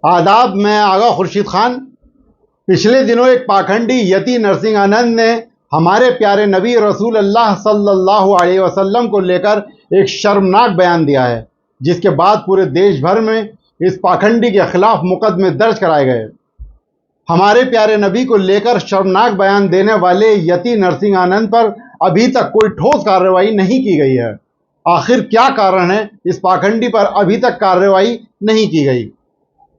आदाब, मैं आगा खुर्शीद खान। पिछले दिनों एक पाखंडी यति नरसिंह आनंद ने हमारे प्यारे नबी रसूल अल्लाह सल्लल्लाहु अलैहि वसल्लम को लेकर एक शर्मनाक बयान दिया है, जिसके बाद पूरे देश भर में इस पाखंडी के खिलाफ मुकदमे दर्ज कराए गए। हमारे प्यारे नबी को लेकर शर्मनाक बयान देने वाले यति नरसिंह आनंद पर अभी तक कोई ठोस कार्रवाई नहीं की गई है। आखिर क्या कारण है इस पाखंडी पर अभी तक कार्रवाई नहीं की गई?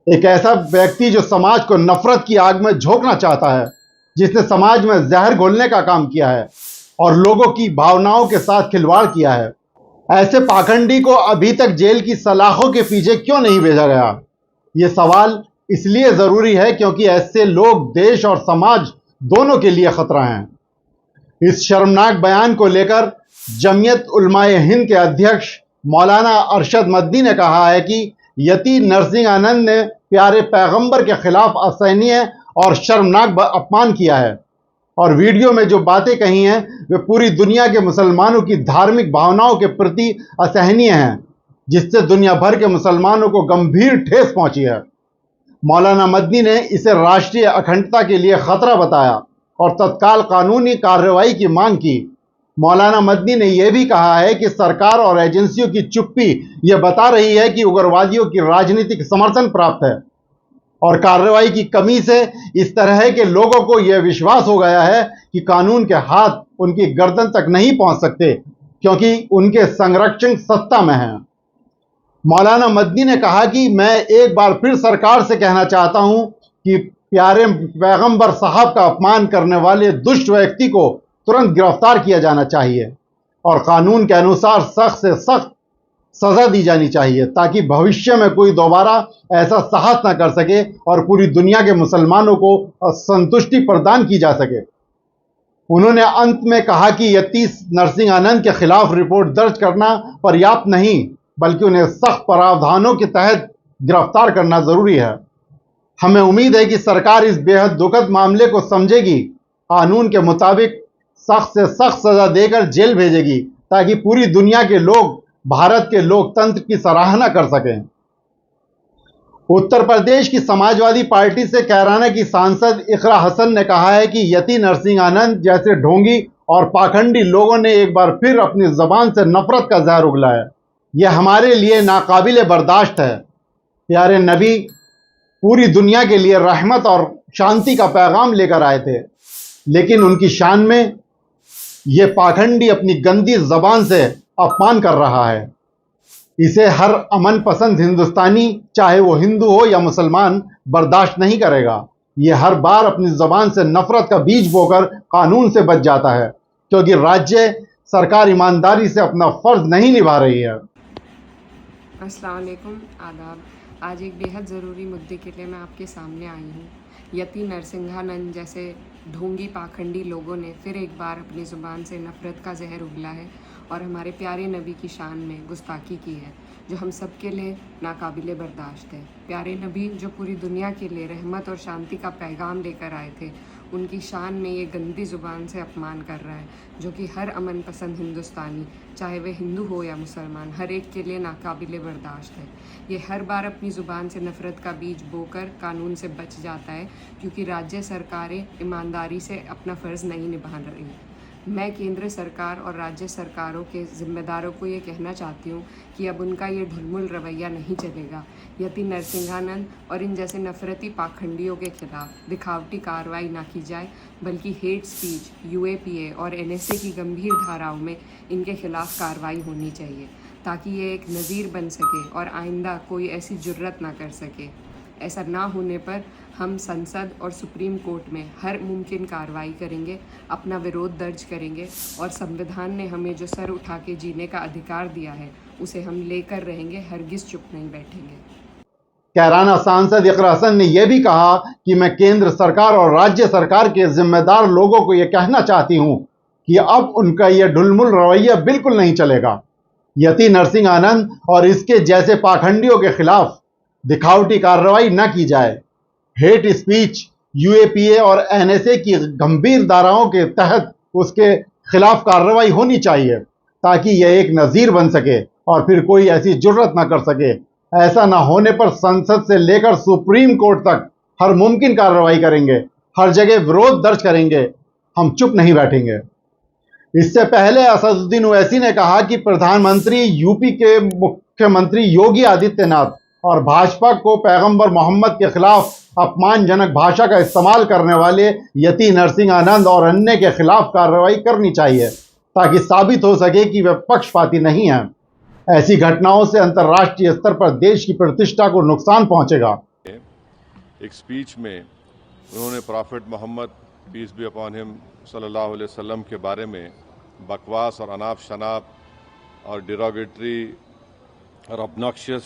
एक ऐसा व्यक्ति जो समाज को नफरत की आग में झोंकना चाहता है, जिसने समाज में जहर घोलने का काम किया है और लोगों की भावनाओं के साथ खिलवाड़ किया है, ऐसे पाखंडी को अभी तक जेल की सलाखों के पीछे क्यों नहीं भेजा गया? ये सवाल इसलिए जरूरी है क्योंकि ऐसे लोग देश और समाज दोनों के लिए खतरा हैं। इस शर्मनाक बयान को लेकर जमीयत उलमाए हिंद के अध्यक्ष मौलाना अरशद मदनी ने कहा है कि यति नरसिंह आनंद ने प्यारे पैगंबर के खिलाफ असहनीय और शर्मनाक अपमान किया है और वीडियो में जो बातें कही हैं वे पूरी दुनिया के मुसलमानों की धार्मिक भावनाओं के प्रति असहनीय हैं, जिससे दुनिया भर के मुसलमानों को गंभीर ठेस पहुंची है। मौलाना मदनी ने इसे राष्ट्रीय अखंडता के लिए खतरा बताया और तत्काल कानूनी कार्रवाई की मांग की। मौलाना मदनी ने यह भी कहा है कि सरकार और एजेंसियों की चुप्पी यह बता रही है कि उग्रवादियों की राजनीतिक समर्थन प्राप्त है और कार्रवाई की कमी से इस तरह के लोगों को यह विश्वास हो गया है कि कानून के हाथ उनकी गर्दन तक नहीं पहुंच सकते क्योंकि उनके संरक्षक सत्ता में हैं। मौलाना मदनी ने कहा कि मैं एक बार फिर सरकार से कहना चाहता हूं कि प्यारे पैगंबर साहब का अपमान करने वाले दुष्ट व्यक्ति को तुरंत गिरफ्तार किया जाना चाहिए और कानून के अनुसार सख्त से सख्त सजा दी जानी चाहिए, ताकि भविष्य में कोई दोबारा ऐसा साहस न कर सके और पूरी दुनिया के मुसलमानों को संतुष्टि प्रदान की जा सके। उन्होंने अंत में कहा कि यति नरसिंह आनंद के खिलाफ रिपोर्ट दर्ज करना पर्याप्त नहीं, बल्कि उन्हें सख्त प्रावधानों के तहत गिरफ्तार करना जरूरी है। हमें उम्मीद है कि सरकार इस बेहद दुखद मामले को समझेगी, कानून के मुताबिक सख्त से सख्त सजा देकर जेल भेजेगी, ताकि पूरी दुनिया के लोग भारत के लोकतंत्र की सराहना कर सकें। उत्तर प्रदेश की समाजवादी पार्टी से कैराना की सांसद इकरा हसन ने कहा है कि यति नरसिंह आनंद जैसे ढोंगी और पाखंडी लोगों ने एक बार फिर अपनी जबान से नफरत का जहर उगला है। यह हमारे लिए नाकाबिले बर्दाश्त है। प्यारे नबी पूरी दुनिया के लिए रहमत और शांति का पैगाम लेकर आए थे, लेकिन उनकी शान में यह पाखंडी अपनी गंदी जबान से अपमान कर रहा है। इसे हर अमन पसंद हिंदुस्तानी, चाहे वो हिंदू हो या मुसलमान, बर्दाश्त नहीं करेगा। यह हर बार अपनी जबान से नफरत का बीज बोकर कानून से बच जाता है, क्योंकि राज्य सरकार ईमानदारी से अपना फर्ज नहीं निभा रही है। अस्सलाम वालेकुम, आदाब। आज एक बेहद ज़रूरी मुद्दे के लिए मैं आपके सामने आई हूँ। यति नरसिंहानंद जैसे ढोंगी पाखंडी लोगों ने फिर एक बार अपनी ज़ुबान से नफ़रत का जहर उगला है और हमारे प्यारे नबी की शान में गुस्ताखी की है, जो हम सब के लिए नाकाबिले बर्दाश्त है। प्यारे नबी जो पूरी दुनिया के लिए रहमत और शांति का पैगाम लेकर आए थे, उनकी शान में ये गंदी ज़ुबान से अपमान कर रहा है, जो कि हर अमन पसंद हिंदुस्तानी, चाहे वह हिंदू हो या मुसलमान, हर एक के लिए नाकाबिले बर्दाश्त है। ये हर बार अपनी ज़ुबान से नफ़रत का बीज बोकर कानून से बच जाता है, क्योंकि राज्य सरकारें ईमानदारी से अपना फ़र्ज़ नहीं निभा रही। मैं केंद्र सरकार और राज्य सरकारों के ज़िम्मेदारों को ये कहना चाहती हूँ कि अब उनका ये ढुलमुल रवैया नहीं चलेगा। यति नरसिंहानंद और इन जैसे नफरती पाखंडियों के खिलाफ दिखावटी कार्रवाई ना की जाए, बल्कि हेट स्पीच, यूएपीए और एनएसए की गंभीर धाराओं में इनके खिलाफ कार्रवाई होनी चाहिए, ताकि ये एक नज़ीर बन सके और आइंदा कोई ऐसी जुर्रत ना कर सके। ऐसा ना होने पर हम संसद और सुप्रीम कोर्ट में हर मुमकिन कार्रवाई करेंगे, अपना विरोध दर्ज करेंगे और संविधान ने हमें जो सर उठा के जीने का अधिकार दिया है उसे हम लेकर रहेंगे, हरगिज़ चुप नहीं बैठेंगे। कैराना सांसद इकरा हसन ने यह भी कहा कि मैं केंद्र सरकार और राज्य सरकार के जिम्मेदार लोगों को यह कहना चाहती हूं कि अब उनका यह ढुलमुल रवैया बिल्कुल नहीं चलेगा। यति नरसिंह आनंद और इसके जैसे पाखंडियों के खिलाफ दिखावटी कार्रवाई न की जाए। हेट स्पीच, यूएपीए और एनएसए की गंभीर धाराओं के तहत उसके खिलाफ कार्रवाई होनी चाहिए, ताकि यह एक नज़ीर बन सके और फिर कोई ऐसी जुर्रत न कर सके ऐसा न होने पर संसद से लेकर सुप्रीम कोर्ट तक हर मुमकिन कार्रवाई करेंगे, हर जगह विरोध दर्ज करेंगे। हम चुप नहीं बैठेंगे। इससे पहले असदुद्दीन ओवैसी ने कहा कि प्रधानमंत्री यूपी के मुख्यमंत्री योगी आदित्यनाथ और भाजपा को पैगंबर मोहम्मद के खिलाफ अपमानजनक भाषा का इस्तेमाल करने वाले यति नरसिंह आनंद और अन्य के खिलाफ कार्रवाई करनी चाहिए, ताकि साबित हो सके कि वे पक्षपाती नहीं हैं। ऐसी घटनाओं से अंतर्राष्ट्रीय स्तर पर देश की प्रतिष्ठा को नुकसान पहुंचेगा। एक स्पीच में उन्होंने prophet Muhammad peace be upon him सल्लल्लाहु अलैहि वसल्लम के बारे में बकवास और अनाप शनाप और डिरोगेटरी और ऑब्नॉक्शियस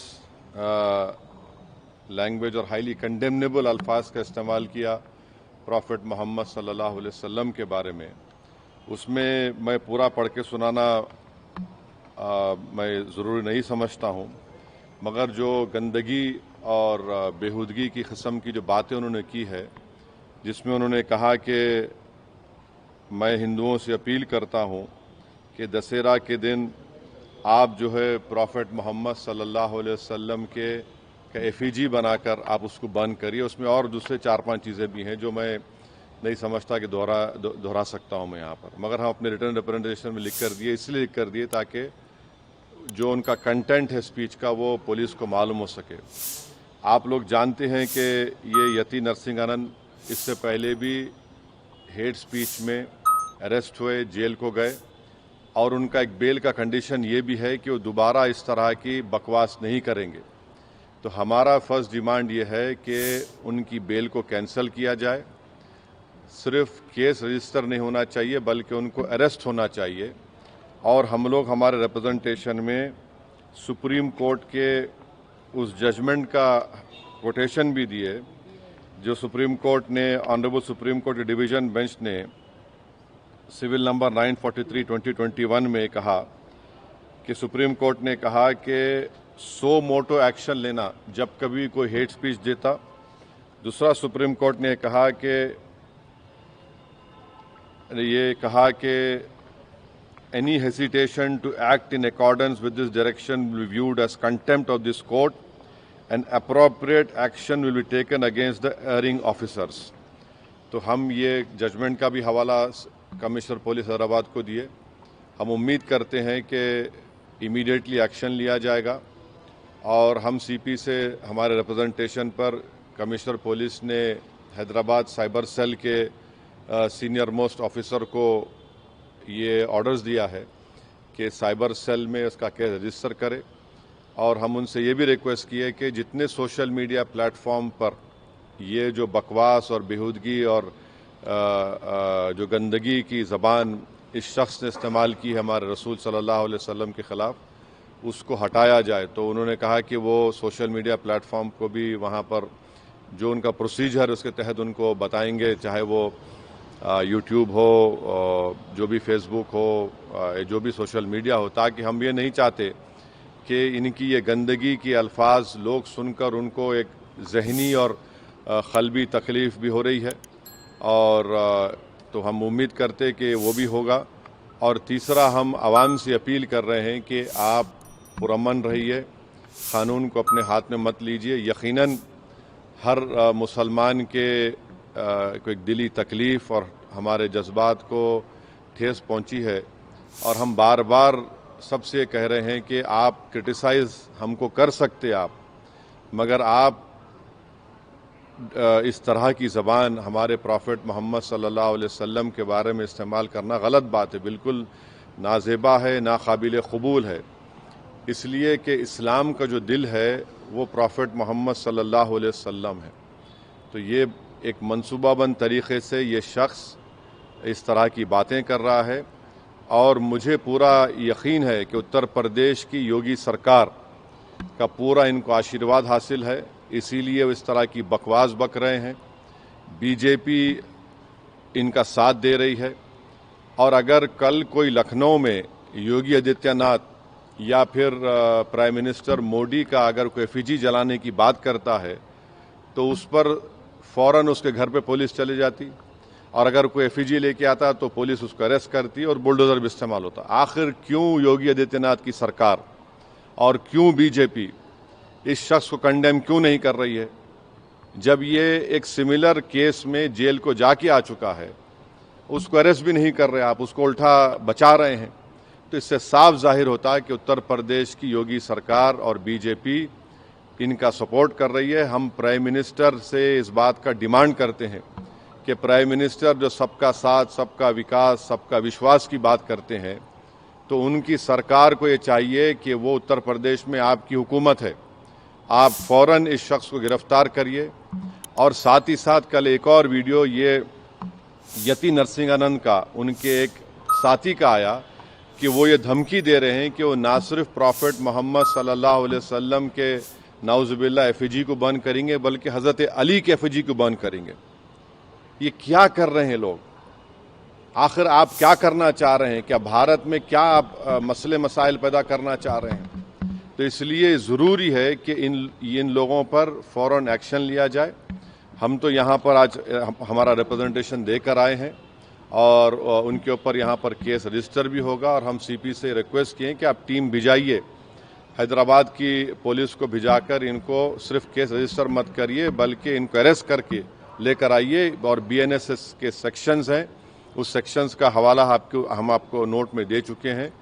लैंग्वेज और हाईली कंडेमनेबल अल्फाज का इस्तेमाल किया प्रॉफिट मोहम्मद सल्लल्लाहु अलैहि वसल्लम के बारे में। उसमें मैं पूरा पढ़ के सुनाना मैं ज़रूरी नहीं समझता हूँ, मगर जो गंदगी और बेहूदगी की किस्म की जो बातें उन्होंने की है, जिसमें उन्होंने कहा कि मैं हिंदुओं से अपील करता हूँ कि दशहरा के दिन आप जो है प्रॉफिट मोहम्मद सल्लल्लाहु अलैहि वसल्लम के एफिजी बनाकर आप उसको बंद करिए। उसमें और दूसरे 4-5 चीज़ें भी हैं जो मैं नहीं समझता कि दोहरा सकता हूँ मैं यहाँ पर, मगर हम अपने रिटर्न रिप्रेजेंटेशन में लिख कर दिए, इसलिए लिख कर दिए ताकि जो उनका कंटेंट है स्पीच का वो पुलिस को मालूम हो सके। आप लोग जानते हैं कि ये यति नरसिंह आनंद इससे पहले भी हेट स्पीच में अरेस्ट हुए, जेल को गए, और उनका एक बेल का कंडीशन ये भी है कि वो दोबारा इस तरह की बकवास नहीं करेंगे। तो हमारा फर्स्ट डिमांड ये है कि उनकी बेल को कैंसिल किया जाए। सिर्फ केस रजिस्टर नहीं होना चाहिए बल्कि उनको अरेस्ट होना चाहिए। और हम लोग हमारे रिप्रेजेंटेशन में सुप्रीम कोर्ट के उस जजमेंट का कोटेशन भी दिए जो सुप्रीम कोर्ट ने, honourable supreme court division bench ने सिविल नंबर 943/2021 में कहा कि सुप्रीम कोर्ट ने कहा कि सो मोटो एक्शन लेना जब कभी कोई हेट स्पीच देता। दूसरा, सुप्रीम कोर्ट ने कहा कि any hesitation to act in accordance with this direction will be viewed as contempt of this court and appropriate action will be taken against the erring officers। तो हम ये judgement का भी हवाला कमिश्नर पुलिस हैदराबाद को दिए। हम उम्मीद करते हैं कि इमीडिएटली एक्शन लिया जाएगा, और हम सीपी से हमारे रिप्रेजेंटेशन पर कमिश्नर पुलिस ने हैदराबाद साइबर सेल के सीनियर मोस्ट ऑफिसर को ये ऑर्डर्स दिया है कि साइबर सेल में इसका केस रजिस्टर करे। और हम उनसे ये भी रिक्वेस्ट किए कि जितने सोशल मीडिया प्लेटफॉर्म पर ये जो बकवास और बेहूदगी और जो गंदगी की ज़बान इस शख्स ने इस्तेमाल की है हमारे रसूल सल्लल्लाहु अलैहि वसल्लम के ख़िलाफ़, उसको हटाया जाए। तो उन्होंने कहा कि वो सोशल मीडिया प्लेटफॉर्म को भी वहाँ पर जो उनका प्रोसीजर उसके तहत उनको बताएंगे, चाहे वो यूट्यूब हो, जो भी फेसबुक हो, जो भी सोशल मीडिया हो, ताकि हम ये नहीं चाहते कि इनकी ये गंदगी की अल्फाज लोग सुनकर उनको एक जहनी और क़ल्बी तकलीफ़ भी हो रही है। और तो हम उम्मीद करते कि वो भी होगा। और तीसरा, हम आवाम से अपील कर रहे हैं कि आप पुरअमन रहिए, क़ानून को अपने हाथ में मत लीजिए। यकीनन हर मुसलमान के को एक दिली तकलीफ़ और हमारे जज्बात को ठेस पहुंची है, और हम बार बार सबसे कह रहे हैं कि आप क्रिटिसाइज़ हमको कर सकते आप, मगर आप इस तरह की ज़बान हमारे प्रॉफिट मोहम्मद सल्लल्लाहु अलैहि वसल्लम के बारे में इस्तेमाल करना गलत बात है, बिल्कुल नाज़ेबा है, नाकाबिल क़बूल है। इसलिए कि इस्लाम का जो दिल है वो प्रॉफिट मोहम्मद सल्लल्लाहु अलैहि वसल्लम है। तो ये एक मंसूबाबंद तरीक़े से ये शख्स इस तरह की बातें कर रहा है, और मुझे पूरा यकीन है कि उत्तर प्रदेश की योगी सरकार का पूरा इनको आशीर्वाद हासिल है, इसीलिए वो इस तरह की बकवास बक रहे हैं। बीजेपी इनका साथ दे रही है, और अगर कल कोई लखनऊ में योगी आदित्यनाथ या फिर प्राइम मिनिस्टर मोदी का अगर कोई एफिजी जलाने की बात करता है तो उस पर फ़ौरन उसके घर पे पुलिस चली जाती, और अगर कोई एफिजी लेके आता तो पुलिस उसको अरेस्ट करती और बुलडोज़र भी इस्तेमाल होता। आखिर क्यों योगी आदित्यनाथ की सरकार और क्यों बीजेपी इस शख्स को कंडेम क्यों नहीं कर रही है? जब ये एक सिमिलर केस में जेल को जाके आ चुका है, उसको अरेस्ट भी नहीं कर रहे आप, उसको उल्टा बचा रहे हैं। तो इससे साफ जाहिर होता है कि उत्तर प्रदेश की योगी सरकार और बीजेपी इनका सपोर्ट कर रही है। हम प्राइम मिनिस्टर से इस बात का डिमांड करते हैं कि प्राइम मिनिस्टर जो सबका साथ, सबका विकास, सबका विश्वास की बात करते हैं, तो उनकी सरकार को ये चाहिए कि वो उत्तर प्रदेश में आपकी हुकूमत है, आप फौरन इस शख्स को गिरफ्तार करिए। और साथ ही साथ कल एक और वीडियो ये यति नरसिंहानंद का, उनके एक साथी का आया कि वो ये धमकी दे रहे हैं कि वो ना सिर्फ प्रॉफेट मोहम्मद सल्लल्लाहु अलैहि वसल्लम के नाउज़ुबिल्लाह एफिजी को बंद करेंगे, बल्कि हज़रत अली के एफिजी को बंद करेंगे। ये क्या कर रहे हैं लोग? आखिर आप क्या करना चाह रहे हैं? क्या भारत में क्या आप मसले मसाइल पैदा करना चाह रहे हैं? तो इसलिए ज़रूरी है कि इन लोगों पर फ़ौरन एक्शन लिया जाए। हम तो यहाँ पर आज हमारा रिप्रेजेंटेशन देकर आए हैं और उनके ऊपर यहाँ पर केस रजिस्टर भी होगा। और हम सीपी से रिक्वेस्ट किए कि आप टीम भिजाइए, हैदराबाद की पुलिस को भिजाकर इनको सिर्फ केस रजिस्टर मत करिए, बल्कि इनको अरेस्ट करके लेकर आइए। और बीएनएस के सेक्शंस हैं, उस सेक्शंस का हवाला हम आपको नोट में दे चुके हैं।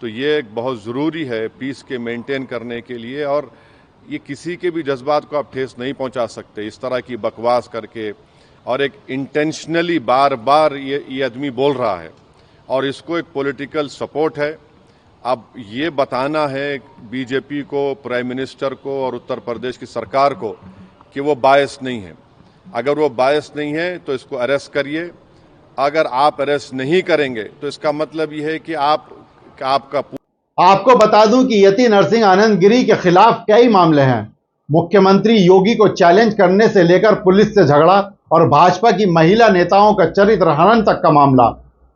तो ये एक बहुत ज़रूरी है पीस के मेंटेन करने के लिए। और ये किसी के भी जज्बात को आप ठेस नहीं पहुंचा सकते इस तरह की बकवास करके। और एक इंटेंशनली बार बार ये आदमी बोल रहा है और इसको एक पॉलिटिकल सपोर्ट है। अब ये बताना है बीजेपी को, प्राइम मिनिस्टर को और उत्तर प्रदेश की सरकार को कि वो बायस नहीं है। अगर वो बायस नहीं है तो इसको अरेस्ट करिए। अगर आप अरेस्ट नहीं करेंगे तो इसका मतलब ये है कि आपको बता दूं कि यति नरसिंहानंद गिरी के खिलाफ कई मामले हैं। मुख्यमंत्री योगी को चैलेंज करने से लेकर पुलिस से झगड़ा और भाजपा की महिला नेताओं का चरित्र हनन तक का मामला।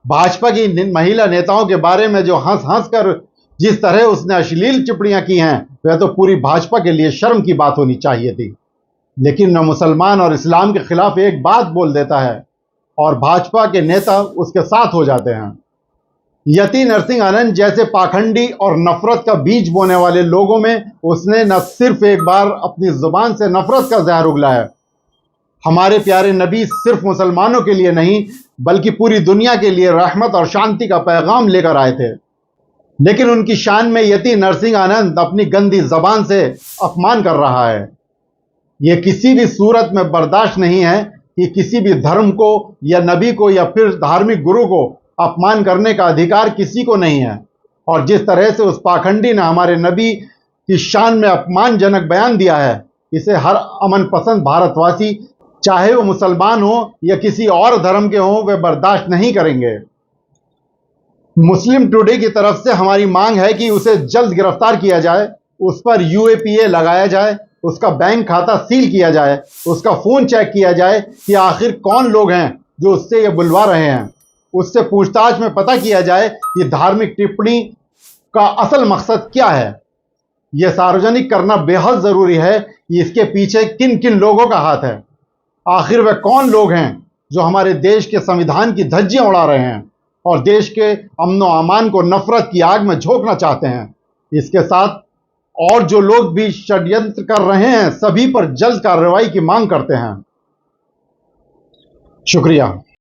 भाजपा की महिला नेताओं के बारे में जो हंस हंस कर जिस तरह उसने अश्लील टिप्पणियां की हैं, वह तो पूरी भाजपा के लिए शर्म की बात होनी चाहिए थी। लेकिन न मुसलमान और इस्लाम के खिलाफ एक बात बोल देता है और भाजपा के नेता उसके साथ हो जाते हैं। यति नरसिंहानंद जैसे पाखंडी और नफरत का बीज बोने वाले लोगों में उसने न सिर्फ एक बार अपनी जुबान से नफरत का जहर उगलाया। हमारे प्यारे नबी सिर्फ मुसलमानों के लिए नहीं बल्कि पूरी दुनिया के लिए रहमत और शांति का पैगाम लेकर आए थे। लेकिन उनकी शान में यति नरसिंहानंद अपनी गंदी जबान से अपमान कर रहा है। यह किसी भी सूरत में बर्दाश्त नहीं है कि किसी भी धर्म को या नबी को या फिर धार्मिक गुरु को अपमान करने का अधिकार किसी को नहीं है। और जिस तरह से उस पाखंडी ने हमारे नबी की शान में अपमानजनक बयान दिया है, इसे हर अमन पसंद भारतवासी, चाहे वो मुसलमान हो या किसी और धर्म के हों, वे बर्दाश्त नहीं करेंगे। मुस्लिम टुडे की तरफ से हमारी मांग है कि उसे जल्द गिरफ्तार किया जाए, उस पर यूएपीए लगाया जाए, उसका बैंक खाता सील किया जाए, उसका फोन चेक किया जाए कि आखिर कौन लोग हैं जो उससे ये बुलवा रहे हैं। उससे पूछताछ में पता किया जाए कि धार्मिक टिप्पणी का असल मकसद क्या है। यह सार्वजनिक करना बेहद जरूरी है कि इसके पीछे किन किन लोगों का हाथ है। आखिर वे कौन लोग हैं जो हमारे देश के संविधान की धज्जियां उड़ा रहे हैं और देश के अमन व अमान को नफरत की आग में झोंकना चाहते हैं। इसके साथ और जो लोग भी षड्यंत्र कर रहे हैं, सभी पर जल्द कार्रवाई की मांग करते हैं। शुक्रिया।